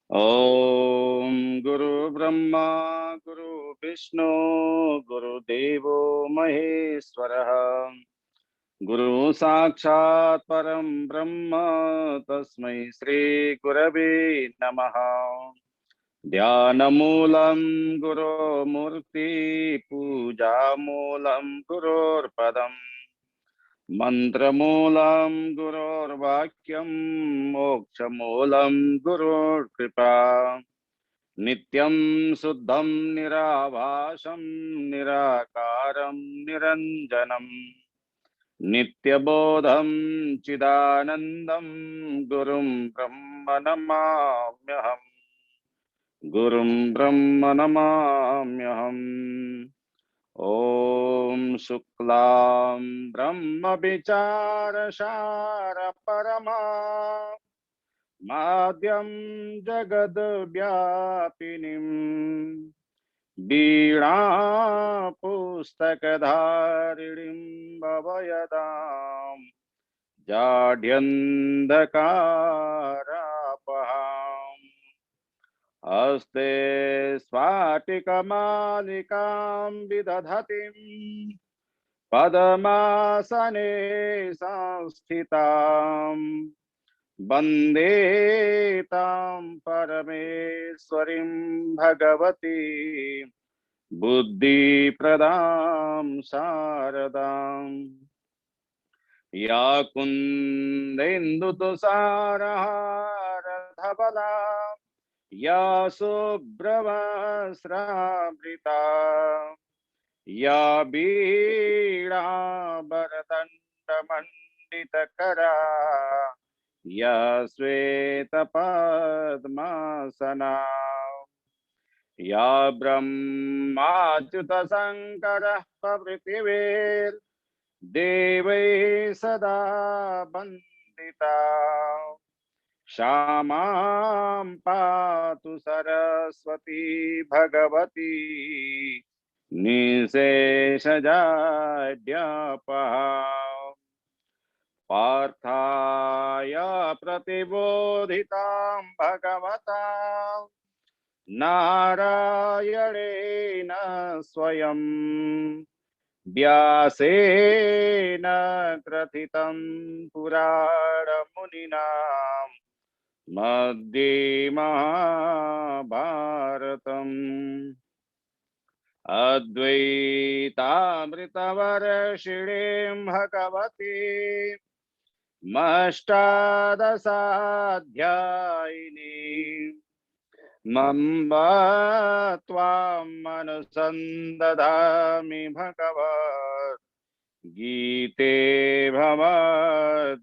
ओम गुरु ब्रह्मा गुरु विष्णु गुरुदेवो महेश्वरः गुरु साक्षात् परम ब्रह्म तस्मै श्री गुरवे नमः। ध्यानमूलं गुरो मूर्ति पूजा मूलं गुरोर्पदम् मंत्रमूलं गुरोर्वाक्यं मोक्षमूलं गुरोर्कृपा। नित्यं शुद्धं निराभासं निराकारं निरञ्जनम् नित्यबोधं चिदानन्दं गुरुं ब्रह्म नमाम्यहम्। गुरुं ब्रह्म नमाम्यहम्। ॐ शुक्लां ब्रह्म विचारसार परमा माद्यं जगद्व्यापिनीं वीणा पुस्तकधारिणीं भवयदां जाड्यन्धकारापहाम्। हस्ते स्फाटिकमालिकां विदधतीं पद्मासने संस्थितां वन्दे तां परमेश्वरीं भगवती बुद्धिप्रदां शारदाम्। या कुन्देन्दुतुषारहारधवला या शुभ्रवस्त्रावृता या वीणाभरदण्डमण्डितकरा या श्वेतपद्मासना या ब्रह्माच्युतशङ्करः प्रभृतिभिर्देवैः सदा वन्दिता क्षमां पातु सरस्वती भगवती निशेषजाड्यापहा। पार्थाय प्रतिबोधितां भगवता नारायणेन स्वयं व्यासेन ग्रथितं पुराणमुनिना मध्ये महाभारतम्। अद्वैतामृतवर्षिणीं भगवती अष्टादशाध्यायिनीं मम त्वां अनुसन्दधामि भगवत् गीते भवद्वेषिणीम्।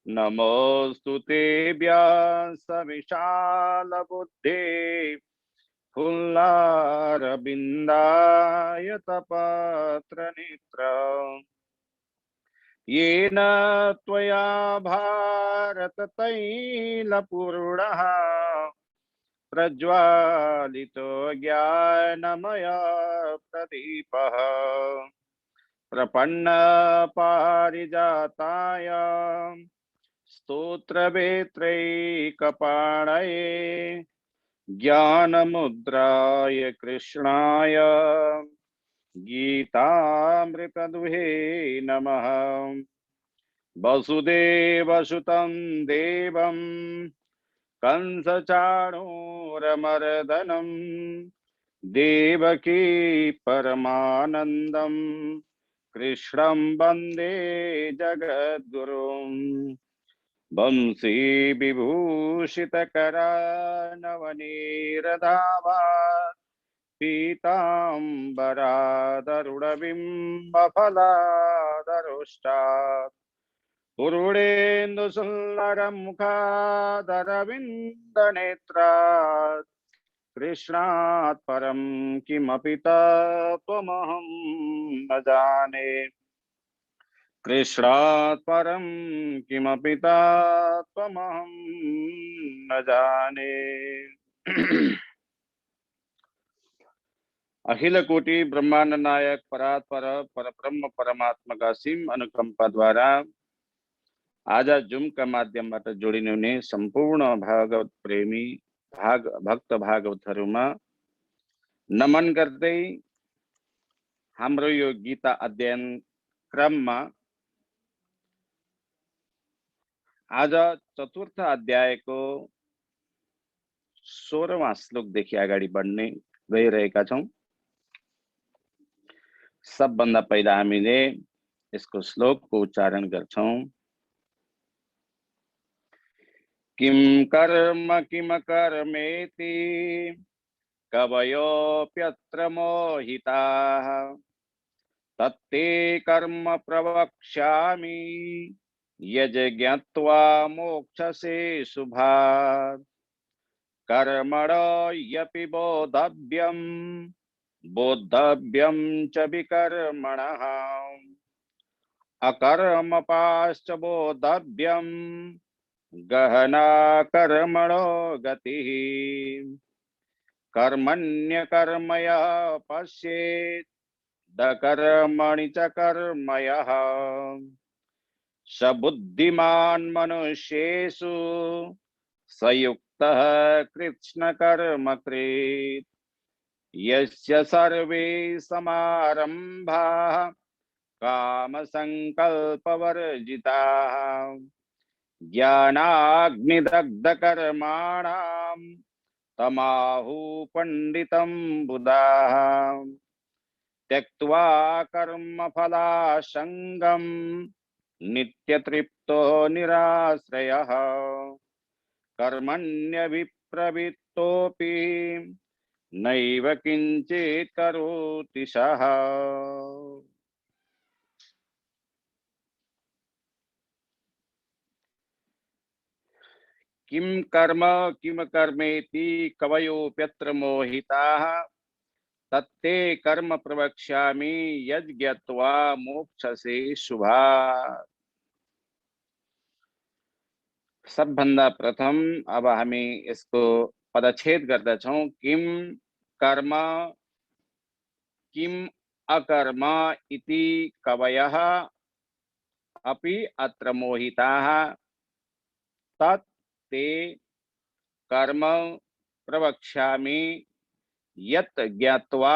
नमोऽस्तु ते व्यासविशालबुद्धे फुल्लारविन्दायतपत्रनेत्र येन त्वया भारततैलपूर्णः प्रज्वालितो ज्ञानमय प्रदीपः प्रपन्नपारिजाताय स्तोत्रवेत्रैकपाणये ज्ञानमुद्राय कृष्णाय गीतामृतदुहे नमः। वसुदेवसुतं देवं कंसचाणूरमर्दनं देवकी परमानन्दं कृष्णं वन्दे जगद्गुरुम्। वंशी विभूषितकरानवनीरधावा पीताम्बरादरुणबिम्बफलादरुष्टात् पूर्णेन्दुसुन्दरमुखादरविन्दनेत्रात् कृष्णात् परं किमपि तत्त्वमहं न जाने। कृष्णात् परं किमपि तत्त्वमहं न जाने। अखिल कोटि ब्रह्मांड नायक परात्पर परब्रह्म परमात्मा का असीम अनुकंपा द्वारा आज जूम का माध्यमबाट जोडिने हुने सम्पूर्ण भागवत प्रेमी भक्त भागवतहरुमा नमन गर्दै हाम्रो यो गीता अध्ययन क्रममा आज चतुर्थ अध्यायको 16वां श्लोकदेखि अगाडि बढ्ने गइरहेका छौं। सबभन्दा पहिला हामीले यसको श्लोकको उच्चारण गर्छौं। किम कर्म किम कर्मेति कवयोऽप्यत्र मोहिताः तत्ते कर्म प्रवक्ष्यामि यज ज्ञात्वा मोक्षसे शुभात् कर्मणो यपि बोद्धव्यं च विकर्मणः अकर्मपाश्च बोद्धव्यं गहना कर्मणो गतिः कर्मण्यकर्मया पश्येत् दकर्मणि च कर्मयः स बुद्धिमान् मनुष्येषु सयुक्तः कृत्स्नकर्मकृत् यस्य सर्वे समारम्भाः कामसङ्कल्पवर्जिताः ज्ञानाग्निदग्धकर्माणां तमाहु पंडितं बुधाः त्यक्त्वा कर्मफलासङ्गं नित्यतृप्तो निराश्रयः कर्मण्यभिप्रवृत्तोऽपि नैव किञ्चित् करोति सः। किम कर्म किम कर्मेति कवयोऽप्यत्र मोहिताः तत्ते कर्म प्रवक्ष्यामि यज् ज्ञात्वा मोक्षसे शुभात्। सबभन्दा प्रथम अब हामी यसको पदच्छेद गर्दछौं। किम कर्म किम अकर्म इति कवयः अपि अत्र मोहिताः तत् ते कर्म प्रवक्ष्यामि यत् ज्ञात्वा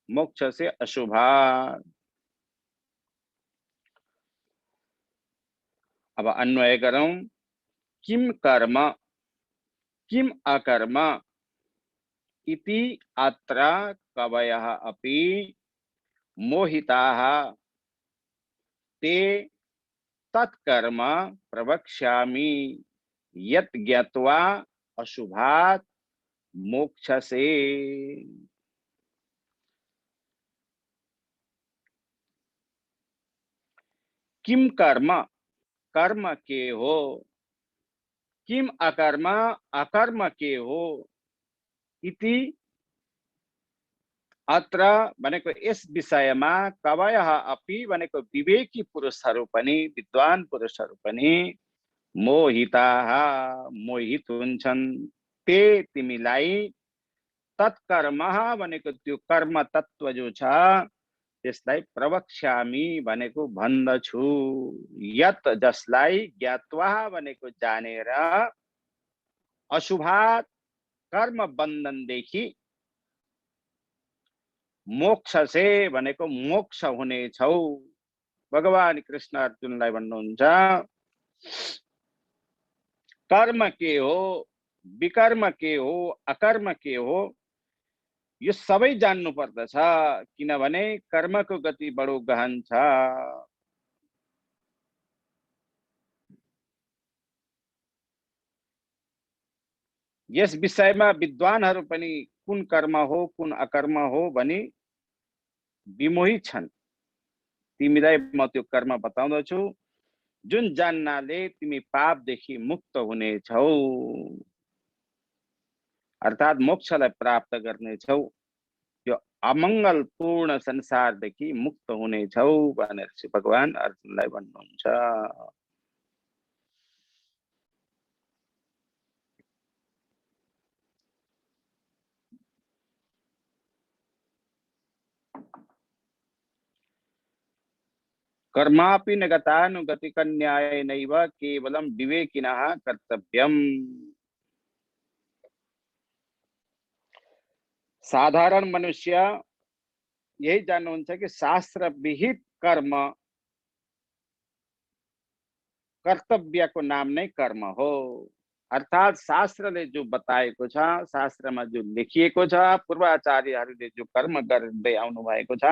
मोक्षसे अशुभात्। अब अन्वय करूं। किम कर्म किम अकर्म इति अत्र कवयः अपि मोहिताः ते तत्कर्म प्रवक्ष्यामि यत् ज्ञात्वा अशुभात् मोक्षसे। किम कर्म कर्म के हो, किम अकर्म अकर्म के हो इति अत्र भनेको यस विषयमा कवयः अपि भनेको विवेकी पुरुषहरू पनि विद्वान पुरुषहरू पनि मोहिताः मोहित हुन्छन्। ते तिमीलाई तत्कर्म भनेको त्यो कर्म तत्व जो छ त्यसलाई प्रवक्ष्यामि भनेको भन्दछु। यत जसलाई ज्ञात्वा भनेको जानेर अशुभात् कर्म बन्धनदेखि मोक्षसे भनेको मोक्ष हुनेछौ। भगवान कृष्ण अर्जुनलाई भन्नुहुन्छ कर्म के हो विकर्म के हो अकर्म के हो यो सबै जान्नु पर्दछ, किनभने कर्मको गति बडो गहन छ। यस विषयमा विद्वानहरू पनि कुन कर्म हो कुन अकर्म हो भनी विमोहित छन्। तिमीलाई म त्यो कर्म बताउँदछु जुन जान्नाले तिमी पापदेखि मुक्त हुनेछौ, अर्थात् मोक्षलाई प्राप्त गर्नेछौ, यो अमङ्गलपूर्ण संसारदेखि मुक्त हुनेछौ भनेर श्री भगवान अर्जुनलाई भन्नुहुन्छ। कर्मापि न गतानुगतिकन्यायनैव केवलं विवेकिनः कर्तव्यम्। साधारण मनुष्य यही जान्नुहुन्छ कि शास्त्र विहित कर्म कर्तव्यको नाम नै कर्म हो। अर्थात शास्त्रले जो बताएको छ, शास्त्रमा जो लेखिएको छ, पूर्वाचार्यहरूले जो कर्म गर्दै आउनु भएको छ,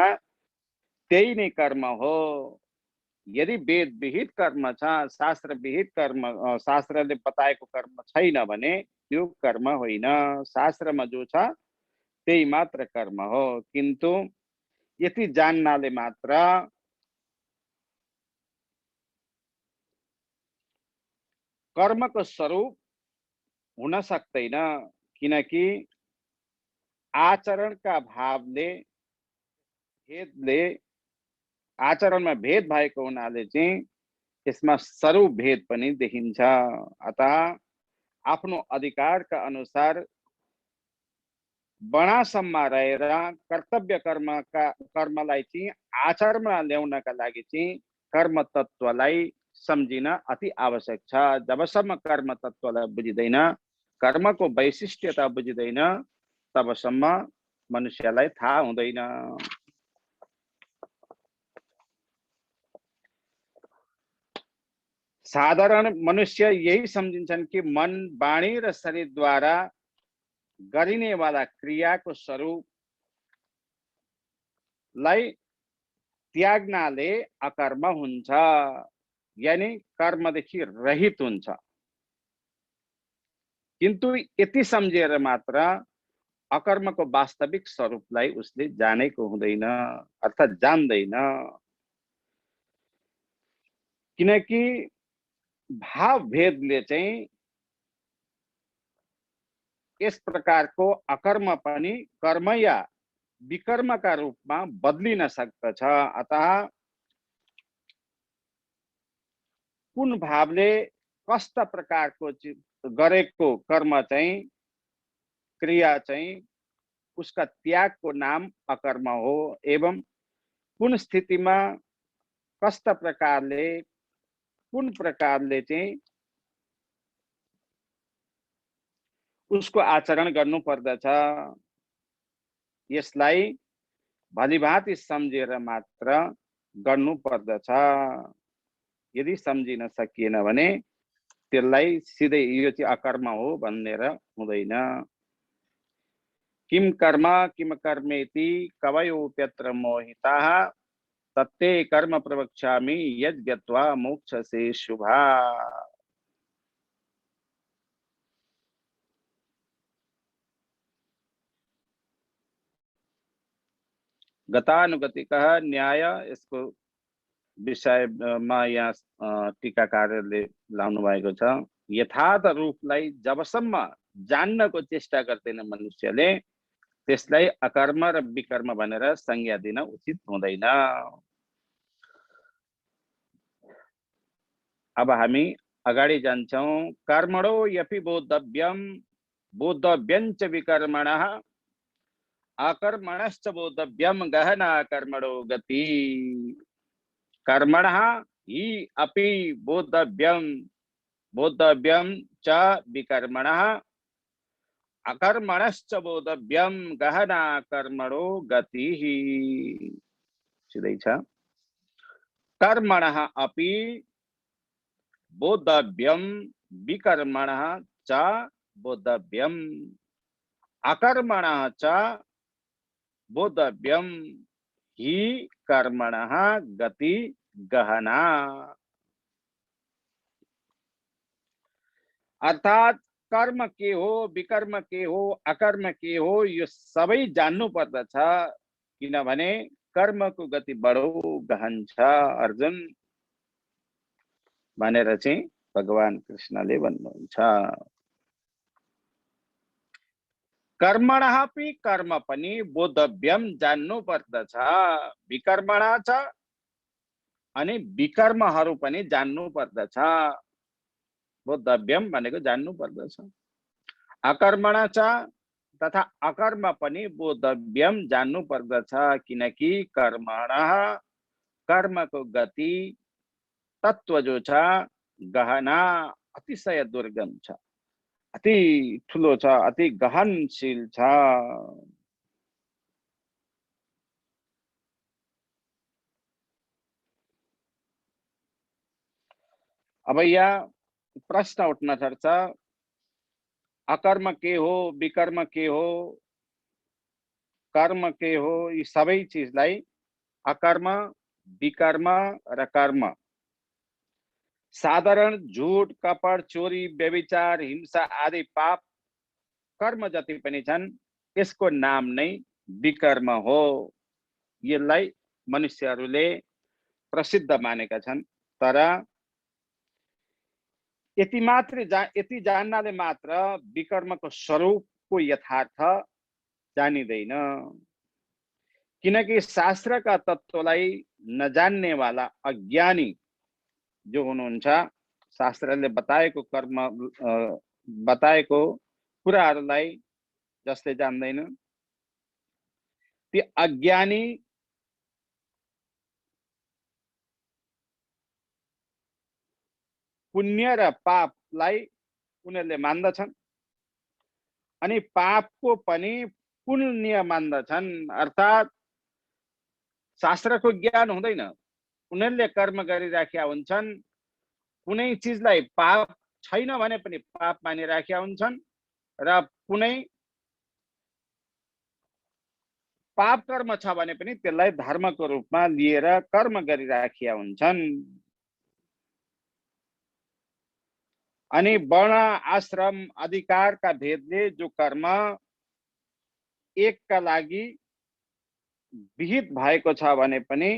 त्यही नै कर्म हो। यदि वेद विहित कर्म छ, शास्त्र विहित कर्म, शास्त्रले बताएको कर्म छैन भने त्यो कर्म होइन। शास्त्रमा जो छ त्यही मात्र कर्म हो। किन्तु यति जान्नाले मात्र कर्मको स्वरूप हुन सक्दैन, किनकि आचरणका भावले, भेदले, आचरणमा भेद भएको हुनाले चाहिँ यसमा स्वरूप भेद पनि देखिन्छ। अतः आफ्नो अधिकारका अनुसार वर्णाश्रममा रहेर कर्तव्य कर्मलाई चाहिँ आचरणमा ल्याउनका लागि चाहिँ कर्म तत्त्वलाई सम्झिन अति आवश्यक छ। जबसम्म कर्म तत्त्वलाई बुझिँदैन, कर्मको वैशिष्ट्यता बुझिँदैन, तबसम्म मनुष्यलाई थाहा हुँदैन। साधारण मनुष्य यही सम्झिन्छन् कि मन, वाणी र शरीरद्वारा गरिने वाला क्रियाको स्वरूपलाई त्याग्नाले अकर्म हुन्छ, यानी कर्मदेखि रहित हुन्छ। किन्तु यति सम्झेर मात्र अकर्मको वास्तविक स्वरूपलाई उसले जानेको हुँदैन, अर्थात् जान्दैन। किनकि भाव भेदले चाहिँ यस प्रकारको अकर्म पनि कर्म या विकर्मका रूपमा बदलिन सक्दछ। अतः कुन भावले कस्ता प्रकारको गरेको कर्म चाहिँ, क्रिया चाहिँ उसका त्यागको नाम अकर्म हो। एवं कुन स्थितिमा कस्ता प्रकारले, कुन प्रकारले चाहिँ उसको आचरण गर्नु पर्दछ, यसलाई भलीभाँति सम्झेर मात्र गर्नु पर्दछ। यदि सम्झिन सकिएन भने त्यसलाई सिधै यो चाहिँ अकर्म हो भनेर हुँदैन। किम कर्म किम कर्मेति कवयोप्यत्र मोहिताः तत्ते कर्म प्रवक्ष्यामि यज्ञत्वा मोक्षसे शुभा। गतानुगतिकः न्याय, यसको विषयमा यहाँ टीकाकारहरूले लाउनु भएको छ। यथार्थ रूपलाई जबसम्म जान्नको चेष्टा गर्दैन मनुष्यले, त्यसलाई अकर्म र विकर्म भनेर संज्ञा दिन उचित हुँदैन। अब हामी अगाडि जान्छौं। कर्मणो यपि बोद्धव्यम बोद्धव्यञ्च विकर्मणः अकर्मणश्च बोद्धव्यम गहना कर्मणो गति। कर्मणः हि अपि बोद्धव्यम बोद्धव्यम च विकर्मणः अकर्मणश्च बोद्धव्यम गहना कर्मणो गति। सिधै छ। कर्मणः अपि बोद्धव्यम विकर्मणः च बोद्धव्यम अकर्मणः च बोद्धव्यम हि कर्मणः गति गहना। अर्थात कर्म के हो, विकर्म के हो, अकर्म के हो, यो सबै जान्नु पर्दछ। किनभने कर्मको गति बडो गहन छ अर्जुन भनेर चाहिँ भगवान कृष्णले भन्नुहुन्छ। कर्मणः अपि कर्म पनि बोद्धव्यम जान्नु पर्दछ, विकर्मणः छ अनि विकर्महरू पनि जान्नु पर्दछ। बोद्धव्यम भनेको जान्नु पर्दछ। अकर्मण छ तथा अकर्म पनि बोद्धव्यम जान्नु पर्दछ, किनकि कर्मणः कर्मको गति तत्व जो छ गहना अतिशय दुर्गम छ, अति ठुलो छ, अति गहनशील छ। अब यहाँ प्रश्न उठ्न सक्छ, अकर्म के हो, विकर्म के हो, कर्म के हो, यी सबै चीजलाई अकर्म, विकर्म र कर्म, साधारण झूठ, कपट, चोरी, व्यभिचार, हिंसा आदि पाप कर्म जति पनि छन् यसको नाम नै विकर्म हो। यसलाई मनुष्यहरूले प्रसिद्ध मानेका छन्। तर यति जान्नाले मात्र विकर्मको स्वरूपको यथार्थ जानिँदैन, किनकि शास्त्रका तत्त्वलाई नजान्नेवाला अज्ञानी जो हुनुहुन्छ, शास्त्रले बताएको कर्म बताएको कुराहरूलाई जसले जान्दैन, ती अज्ञानी पुण्य र पापलाई उनीहरूले मान्दछन् अनि पापको पनि पुण्य मान्दछन्। अर्थात् शास्त्रको ज्ञान हुँदैन, उनीहरूले कर्म गरिराखेका हुन्छन्, कुनै चिजलाई पाप छैन भने पनि पाप मानिराखेका हुन्छन् र कुनै पाप कर्म छ भने पनि त्यसलाई धर्मको रूपमा लिएर कर्म गरिराखेका हुन्छन्। अनि वर्ण, आश्रम, अधिकारका भेदले जो कर्म एकका लागि विहित भएको छ भने पनि,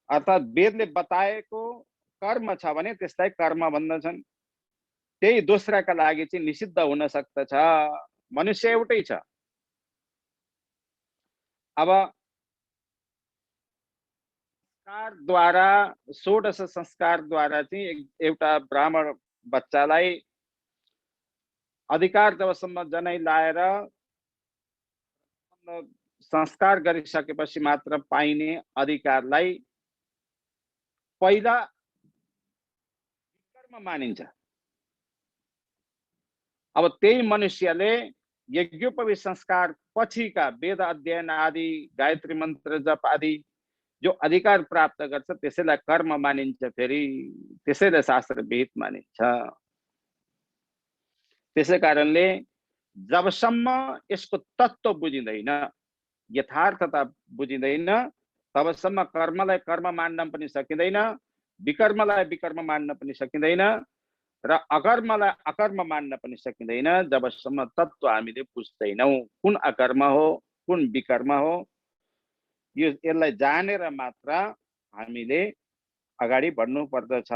अर्थात् वेदले बताएको कर्म छ भने त्यसलाई कर्म भन्दछन्। त्यही दोस्राका लागि चाहिँ निषिद्ध हुन सक्दछ। मनुष्य एउटै छ। अब संस्कारद्वारा, षोडश संस्कारद्वारा चाहिँ एउटा ब्राह्मण बच्चालाई अधिकार जबसम्म जनै लाएर संस्कार गरिसकेपछि मात्र पाइने अधिकारलाई पहिला कर्म मानिन्छ। अब त्यही मनुष्यले यज्ञोपवीत संस्कार पछिका वेद अध्ययन आदि, गायत्री मन्त्र जप आदि जो अधिकार प्राप्त गर्छ त्यसैलाई कर्म मानिन्छ, फेरि त्यसैलाई शास्त्र विहित मानिन्छ। त्यसै कारणले जबसम्म यसको तत्त्व बुझिँदैन, यथार्थता बुझिँदैन, तबसम्म कर्मलाई कर्म मान्न पनि सकिँदैन, विकर्मलाई विकर्म मान्न पनि सकिँदैन र अकर्मलाई अकर्म मान्न पनि सकिँदैन जबसम्म तत्त्व हामीले बुझ्दैनौँ। कुन अकर्म हो, कुन विकर्म हो, यसलाई जानेर मात्र हामीले अगाडि बढ्नु पर्दछ।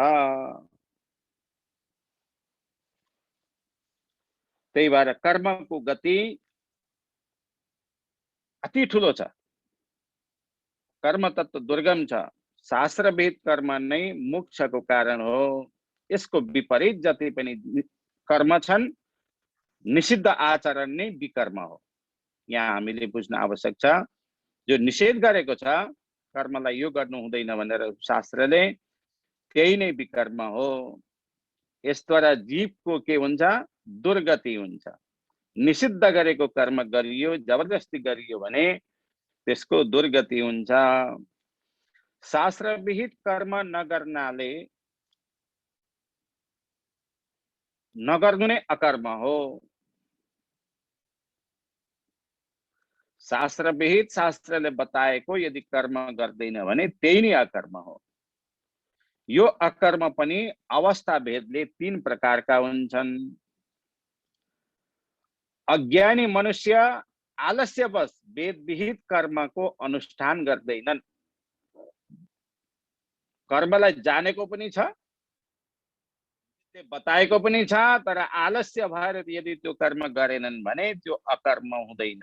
त्यही भएर कर्मको गति अति ठुलो छ, कर्म तत्व दुर्गम छ। शास्त्र विहित कर्म नै मोक्षको कारण हो। यसको विपरीत जति पनि कर्म छन्, निषिद्ध आचरण नै विकर्म हो। यहाँ हामीले बुझ्न आवश्यक छ, जो निषेध गरेको छ कर्मलाई यो गर्नु हुँदैन भनेर शास्त्रले, त्यही नै विकर्म हो। यसद्वारा जीवको के हुन्छ, दुर्गति हुन्छ। निषिद्ध गरेको कर्म गरियो, जबरजस्ती गरियो भने त्यसको दुर्गति हुन्छ। शास्त्र विहित कर्म नगर्नाले नगर्नु नै अकर्म हो। शास्त्र विहित, शास्त्रले बताएको यदि कर्म गर्दैन भने त्यही नै अकर्म हो। यो अकर्म पनि अवस्था भेदले 3 प्रकारका हुन्छन्। अज्ञानी मनुष्य आलस्यवश वेद विहित कर्मको अनुष्ठान गर्दैनन्। कर्मलाई जानेको पनि छ, बताएको पनि छ, तर आलस्य भएर यदि त्यो कर्म गरेनन् भने त्यो अकर्म हुँदैन।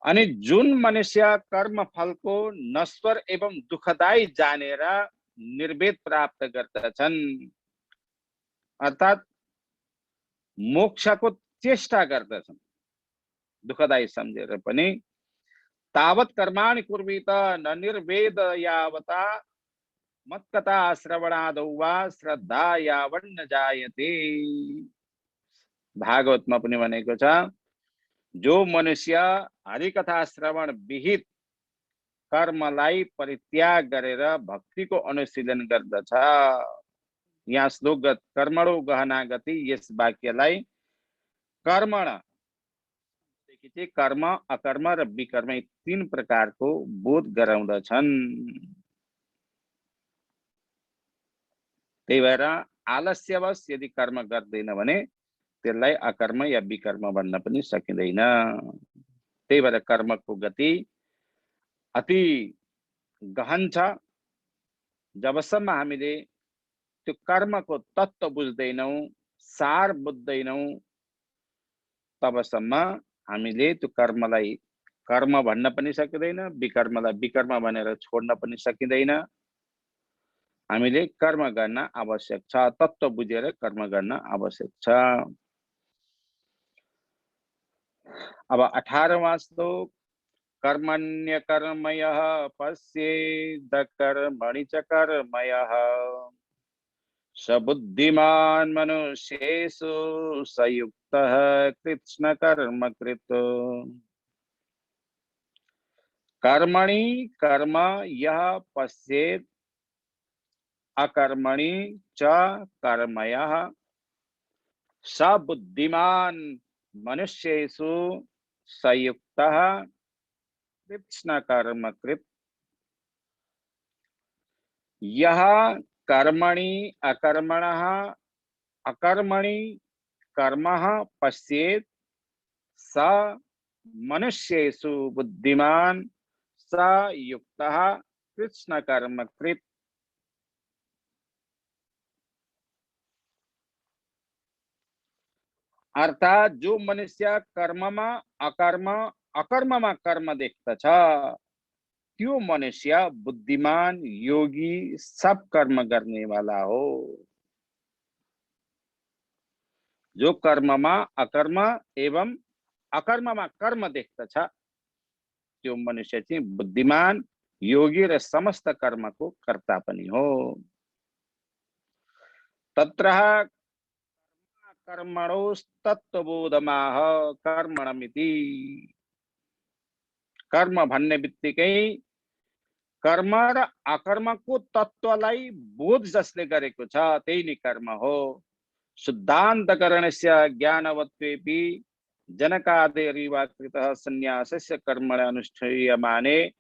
अनि जुन मनुष्य कर्म फलको नश्वर एवं दुःखदायी जानेर निर्वेद प्राप्त गर्दछन्, अर्थात् मोक्षको चेष्टा गर्दछन् दुःखदायी सम्झेर पनि। तावत् कर्माणि कुर्वीत न निर्वेद यावता मत्कथा श्रवणादौ वा श्रद्धा यावन्न जायते। भागवतमा पनि भनेको छ, जो मनुष्य हरिकथा श्रवण विहित कर्मलाई परित्याग गरेर भक्तिको अनुशीलन गर्दछ। यहाँ श्लोकगत कर्मणो गहना गति, यस वाक्यलाई कर्मण चाहिँ कर्म, अकर्म र विकर्म तीन प्रकारको बोध गराउँदछन्। त्यही भएर आलस्यवश यदि कर्म गर्दैन भने त्यसलाई अकर्म या विकर्म भन्न पनि सकिँदैन। त्यही भएर कर्मको गति अति गहन छ। जबसम्म हामीले त्यो कर्मको तत्त्व बुझ्दैनौं, सार बुझ्दैनौं, तबसम्म हामीले त्यो कर्मलाई कर्म भन्न पनि सकिँदैन, विकर्मलाई विकर्म भनेर छोड्न पनि सकिँदैन। हामीले कर्म गर्न आवश्यक छ, तत्त्व बुझेर कर्म गर्न आवश्यक छ। अब 18वां श्लोक, कर्मण्य कर्मयः पश्येद कर्मणि च कर्मयः स बुद्धिमान् मनुष्येषु सयुक्तः कृत्स्न कर्मकृत्। कर्मणि कर्म यः पश्येत् अकर्मणि च कर्मयः स बुद्धिमान् मनुष्येषु सयुक्तः कृत्स्न कर्मकृत्। यह कर्मणि अकर्मणः अकर्मणि कर्मः पश्येत् स मनुष्येषु बुद्धिमान् स युक्तः कृत्स्न कर्मकृत्। अर्थात जो मनुष्य कर्ममा अकर्म, अकर्ममा कर्म देख्दछ त्यो मनुष्य बुद्धिमान, योगी, सब कर्म गर्ने वाला हो। जो कर्ममा अकर्म एवं अकर्ममा कर्म देख्दछ त्यो मनुष्य चाहिँ बुद्धिमान, योगी र समस्त कर्मको कर्ता पनि हो। तत्र कर्मणोस्तत्त्वबोधमाह कर्मणमिति। कर्म भन्ने बित्तिकै कर्म र अकर्मको तत्त्वलाई बोध जसले गरेको छ त्यही नै कर्म हो। शुद्धान्तकरणस्य ज्ञानवत्वेपि जनकादेरिवा कृतः संन्यासस्य कर्मणि अनुष्ठीयमाने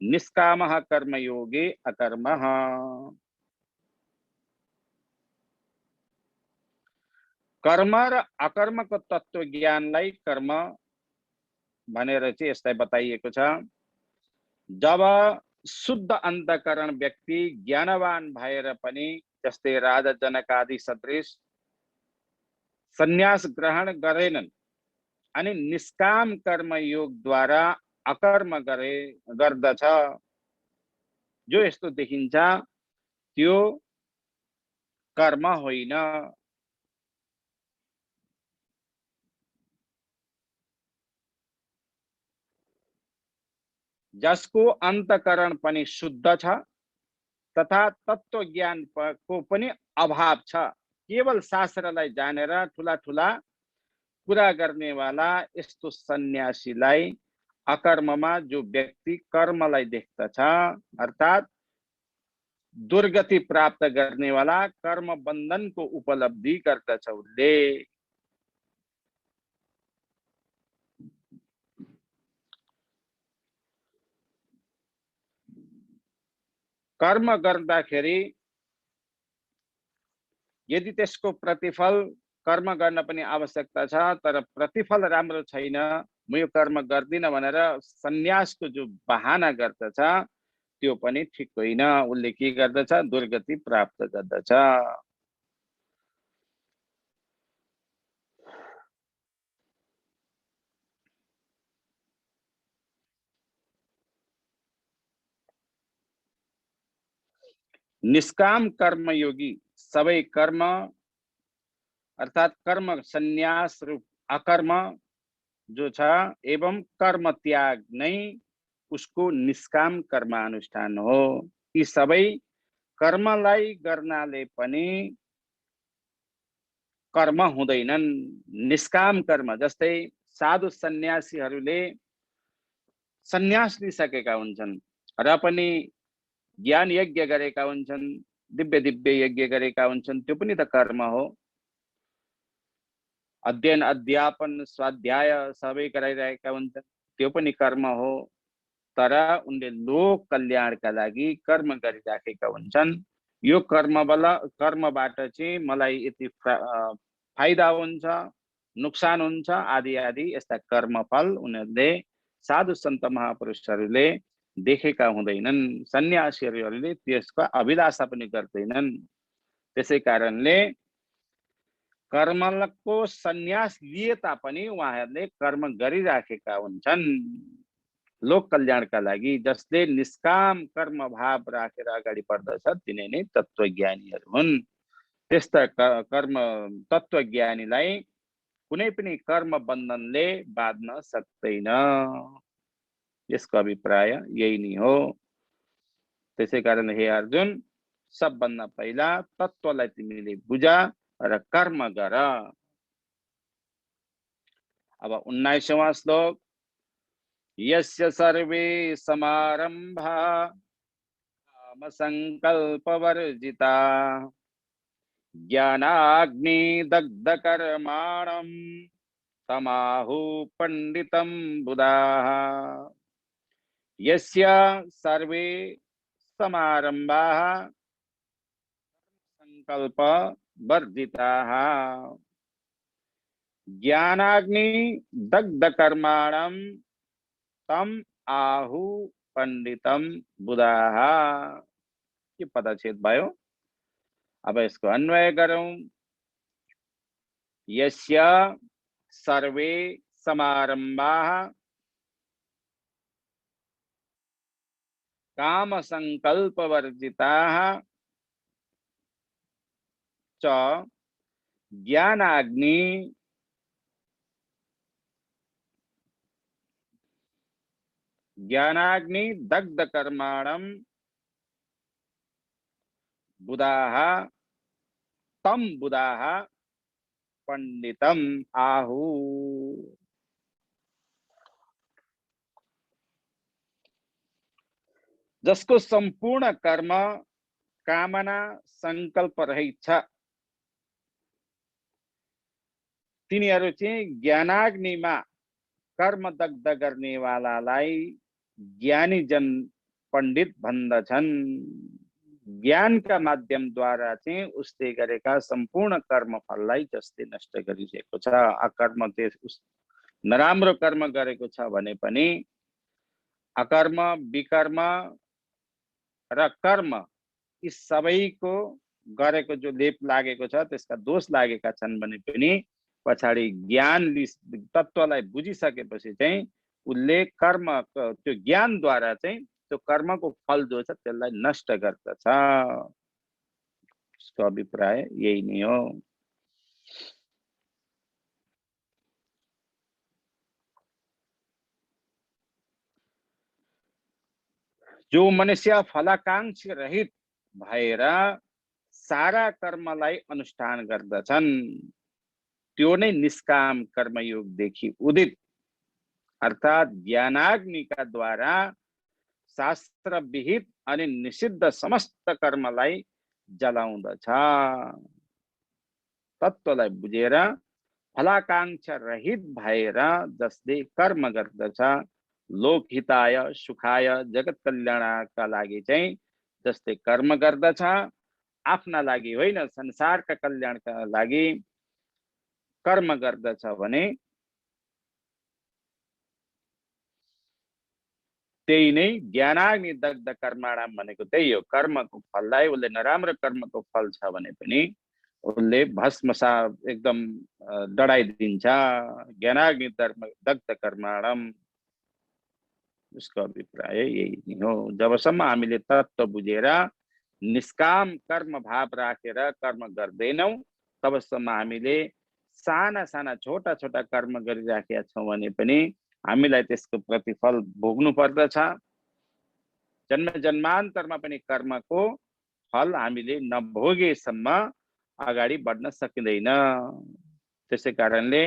निष्कामः कर्मयोगे अकर्मः। कर्म र अकर्मको तत्त्व ज्ञानलाई कर्म भनेर चाहिँ यसलाई बताइएको छ। जब शुद्ध अन्तकरण व्यक्ति ज्ञानवान भएर पनि जस्तै राजा जनकादि सदृश सन्यास ग्रहण गरेनन् अनि निष्काम कर्म योगद्वारा अकर्म गर्दछ, जो यस्तो देखिन्छ त्यो कर्म होइन। जसको अन्तकरण पनि शुद्ध छ तथा तत्त्व ज्ञान को पनि अभाव छ, केवल शास्त्रलाई जानेर ठुला ठुला कुरा गर्नेवाला यस्तो सन्यासीलाई अकर्ममा जो व्यक्ति कर्मलाई देख्दछ अर्थात दुर्गति प्राप्त गर्नेवाला कर्म बन्धनको उपलब्धि गर्दछ। उसले कर्म गर्दाखेरि यदि त्यसको प्रतिफल, कर्म गर्न पनि आवश्यकता छ तर प्रतिफल राम्रो छैन, म यो कर्म गर्दिन भनेर सन्यासको जो बहाना गर्दछ त्यो पनि ठिक होइन। उसले के गर्दछ? दुर्गति प्राप्त गर्दछ। निष्काम कर्मयोगी सबै कर्म अर्थात कर्म संन्यास रूप अकर्म जो छ एवं कर्म त्याग नै उसको निष्काम कर्मानुष्ठान हो। यी सबै कर्मलाई गर्नाले पनि कर्म हुँदैनन्, निष्काम कर्म। जस्तै साधु सन्यासीहरूले सन्यास लिइसकेका हुन्छन् र पनि ज्ञान यज्ञ गरेका हुन्छन्, दिव्य दिव्य यज्ञ गरेका हुन्छन्, त्यो पनि त कर्म हो। अध्ययन अध्यापन स्वाध्याय सबै गराइरहेका हुन्छन्, त्यो पनि कर्म हो। तर उनले लोक कल्याणका लागि कर्म गरिराखेका हुन्छन्। यो कर्मबाट चाहिँ मलाई यति फाइदा हुन्छ, नुकसान हुन्छ आदि आदि यस्ता कर्मफल उनीहरूले साधु सन्त महापुरुषहरूले देखेका हुँदैनन्। सन्यासीहरूले त्यसको अभिलाषा पनि गर्दैनन्। त्यसै कारणले कर्मको सन्यास लिए तापनि उहाँहरूले कर्म गरिराखेका हुन्छन् लोक कल्याणका लागि। जसले निष्काम कर्म भाव राखेर अगाडि बढ्दछ तिनै नै तत्त्वज्ञानीहरू हुन्। त्यस्ता कर्म तत्त्वज्ञानीलाई कुनै पनि कर्म बन्धनले बाध्न सक्दैन। यसको अभिप्राय यही नै हो। त्यसै कारण हे अर्जुन, सबभन्दा पहिला तत्त्वलाई तिमीले बुझ र कर्म गर। अब 19वां श्लोक, यस्य सर्वे समारम्भा काम संकल्पवर्जिता ज्ञानाग्नि दग्ध कर्माणं तमाहु पंडितं बुधाः। यस्य सर्वे समारम्भाः संकल्प वर्जिताः ज्ञानाग्नि दग्ध कर्माणं तम आहु पंडितम बुधाः। ये पदच्छेद भयो। अब इसको अन्वय करूं। यस्य सर्वे समारंभाः काम संकल्प वर्जिताः च ज्ञानाग्नि दग्ध कर्माणं बुधाः तम बुधाः पंडितम आहु। जसको संपूर्ण कर्म कामना संकल्प रहित छ तिनीहरू चाहिँ ज्ञानाग्निमा कर्म दग्ध गर्नेवालालाई ज्ञानी जन पंडित भन्दछन्। ज्ञानका माध्यमद्वारा चाहिँ उसले गरेका सम्पूर्ण कर्मफललाई जसले नष्ट गरिसकेको छ। अकर्म नराम्रो कर्म गरेको छ भने पनि अकर्म विकर्म र कर्म यी सबैको गरेको जो लेप लागेको छ, त्यसका दोष लागेका छन् भने पनि पछाडि ज्ञान तत्त्वलाई बुझिसकेपछि चाहिँ उसले कर्म त्यो ज्ञानद्वारा चाहिँ त्यो कर्मको फल जो छ त्यसलाई नष्ट गर्दछ। उसको अभिप्राय यही नै हो। जो मनुष्य फलाकांक्षी रहित भएर सारा कर्मलाई अनुष्ठान गर्दछन् त्यो नै निष्काम कर्मयोगदेखि उदित अर्थात ज्ञानाग्निका द्वारा शास्त्र विहित अनि निषिद्ध समस्त कर्मलाई जलाउँदछ। तत्त्वलाई बुझेर फलाकांक्षा रहित भएर जसले कर्म गर्दछ लोकहिताय सुखाय जगत कल्याणका लागि चाहिँ जसले कर्म गर्दछ आफ्ना लागि होइन संसारका कल्याणका लागि कर्म गर्दछ भने त्यही नै ज्ञानाग्नि दग्ध कर्माणाम भनेको त्यही हो। कर्मको फललाई उसले नराम्रो कर्मको फल छ भने पनि उसले भस्मसा एकदम डढाइदिन्छ। ज्ञानाग्नि दग्ध कर्माणम उसको अभिप्राय यही नै हो। जबसम्म हामीले तत्त्व बुझेर निष्काम कर्म भाव राखेर कर्म गर्दैनौं तबसम्म हामीले साना साना छोटा छोटा कर्म गरिराखेका छौँ भने पनि हामीलाई त्यसको प्रतिफल भोग्नु पर्दछ। जन्म जन्मान्तरमा पनि कर्मको फल हामीले नभोगेसम्म अगाडि बढ्न सकिँदैन। त्यसै कारणले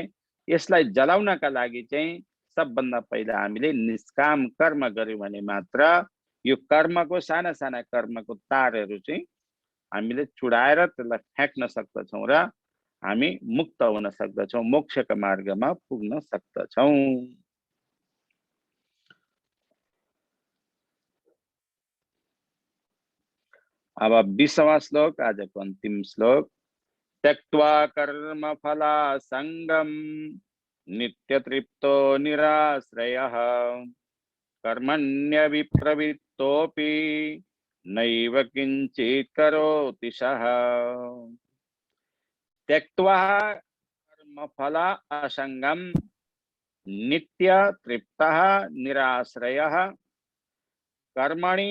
यसलाई जलाउनका लागि चाहिँ सबभन्दा पहिला हामीले निष्काम कर्म गर्यौँ भने मात्र यो कर्मको साना साना कर्मको तारहरू चाहिँ हामीले चुडाएर त्यसलाई फ्याँक्न सक्दछौँ र हामी मुक्त हुन सक्दछौँ, मोक्षका मार्गमा पुग्न सक्दछौँ। अब 20वां श्लोक, आजको अन्तिम श्लोक। त्यक्त्वा कर्मफलासङ्गं नित्यतृप्तो निराश्रयः कर्मण्यभिप्रवृत्तोऽपि नैव किञ्चित् करोति सः। त्यक्त्वा कर्मफलासङ्गं नित्यतृप्तः निराश्रयः कर्मणि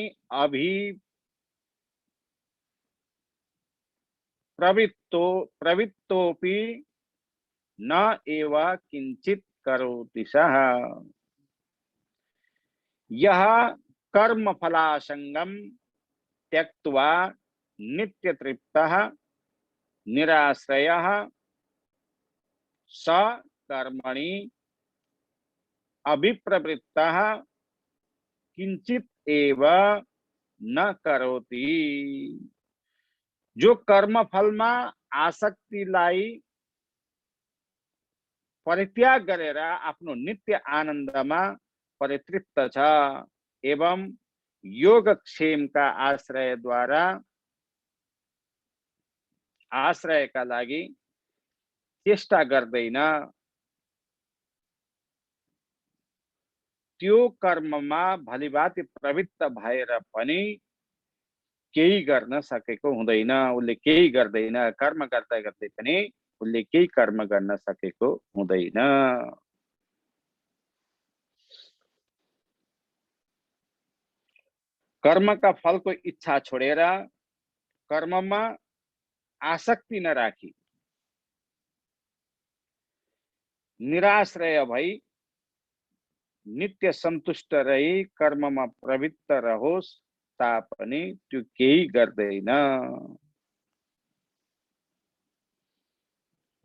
प्रवृत्तोऽपि न एव किंचित करोति सः। यह कर्मफलासंगम त्यक्त्वा नित्यतृप्तः निराश्रयः स कर्मणि अभिप्रवृत्तः किंचित एव न करोति। जो कर्मफलमा आसक्तिलाई परित्याग गरेर आफ्नो नित्य आनन्दमा परितृप्त छ एवं योगक्षेमका आश्रयका लागि चेष्टा गर्दैन, त्यो कर्ममा भलीभाँति प्रवृत्त भएर पनि केही गर्न सकेको हुँदैन, उसले केही गर्दैन। कर्म गर्दै गर्दै पनि उसले केही कर्म गर्न सकेको हुँदैन। कर्मका फलको इच्छा छोडेर कर्ममा आसक्ति नराखी निराश्रय भई नित्य सन्तुष्ट रही कर्ममा प्रवृत्त रहोस् तापनि त्यो केही गर्दैन।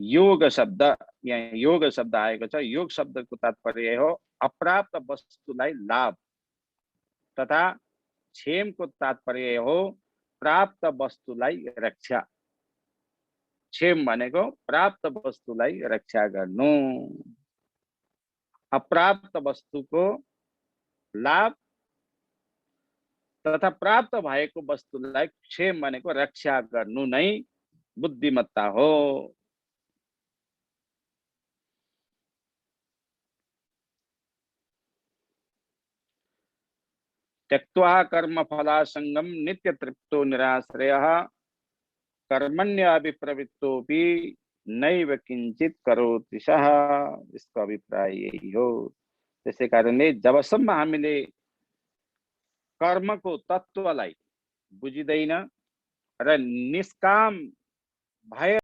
योग शब्द, यहाँ योग शब्द आएको छ। योग शब्दको तात्पर्य हो अप्राप्त वस्तुलाई लाभ तथा क्षेमको तात्पर्य हो प्राप्त वस्तुलाई रक्षा। क्षेम भनेको प्राप्त वस्तुलाई रक्षा गर्नु, अप्राप्त वस्तुको लाभ तथा प्राप्त भएको वस्तुलाई क्षेम भनेको रक्षा गर्नु नै बुद्धिमत्ता हो। त्यक्त्वा कर्मफलासंगम नित्यतृप्तो निराश्रयः कर्मण्यभिप्रवृत्तोऽपि नैव किंचित करोति सः। इसको अभिप्राय यही हो। त्यसै कारणले जबसम्म हामीले कर्मको तत्त्वलाई बुझिदैन र निष्काम भएर